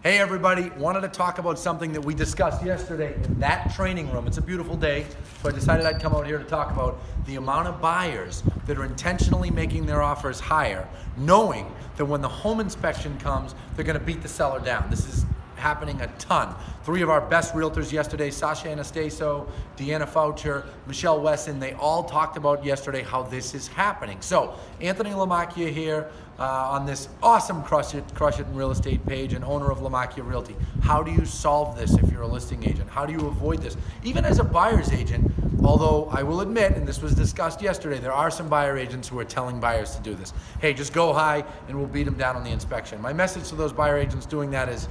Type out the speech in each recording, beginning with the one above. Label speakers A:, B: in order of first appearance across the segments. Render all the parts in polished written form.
A: Hey everybody, wanted to talk about something that we discussed yesterday in that training room. It's a beautiful day, so I decided I'd come out here to talk about the amount of buyers that are intentionally making their offers higher, knowing that when the home inspection comes, they're gonna beat the seller down. This is happening a ton. Three of our best realtors yesterday, Sasha Anastaso, Deanna Foucher, Michelle Wesson, they all talked about yesterday how this is happening. So Anthony Lamacchia here on this awesome Crush It in Real Estate page and owner of Lamacchia Realty. How do you solve this if you're a listing agent? How do you avoid this? Even as a buyer's agent, although I will admit, and this was discussed yesterday, there are some buyer agents who are telling buyers to do this. Hey, just go high and we'll beat them down on the inspection. My message to those buyer agents doing that is,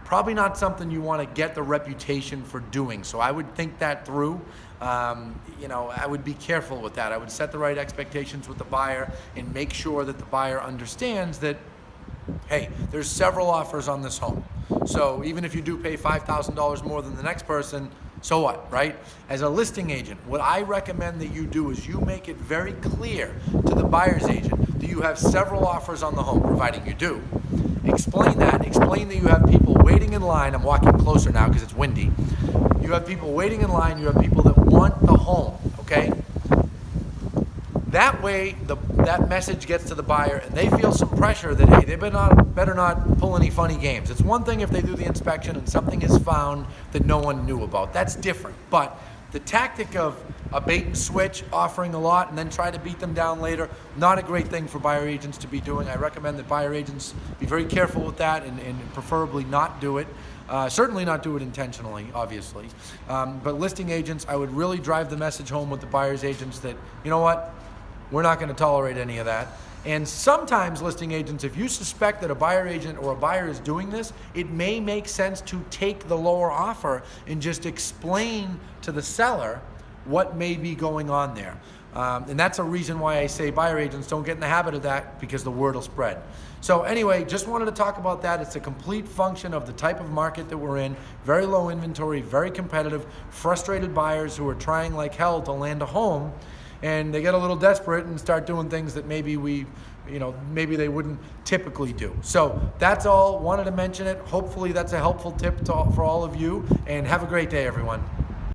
A: probably not something you want to get the reputation for doing. So I would think that through. I would be careful with that. I would set the right expectations with the buyer and make sure that the buyer understands that, hey, there's several offers on this home. So even if you do pay $5,000 more than the next person, so what, right? As a listing agent, what I recommend that you do is you make it very clear to the buyer's agent that you have several offers on the home, providing you do. Explain that. Explain that you have people waiting in line. I'm walking closer now because it's windy. You have people waiting in line. You have people that want the home, okay? That way, that message gets to the buyer and they feel some pressure that, hey, they better not pull any funny games. It's one thing if they do the inspection and something is found that no one knew about. That's different. But the tactic of a bait and switch, offering a lot and then try to beat them down later, not a great thing for buyer agents to be doing. I recommend that buyer agents be very careful with that and preferably not do it. Certainly not do it intentionally, obviously. But listing agents, I would really drive the message home with the buyer's agents that, you know what, we're not going to tolerate any of that. And sometimes listing agents, if you suspect that a buyer agent or a buyer is doing this, it may make sense to take the lower offer and just explain to the seller what may be going on there. And that's a reason why I say buyer agents don't get in the habit of that, because the word will spread. So anyway, just wanted to talk about that. It's a complete function of the type of market that we're in. Very low inventory, very competitive, frustrated buyers who are trying like hell to land a home, and they get a little desperate and start doing things that maybe maybe they wouldn't typically do. So that's all. Wanted to mention it. Hopefully that's a helpful tip for all of you, and have a great day, everyone.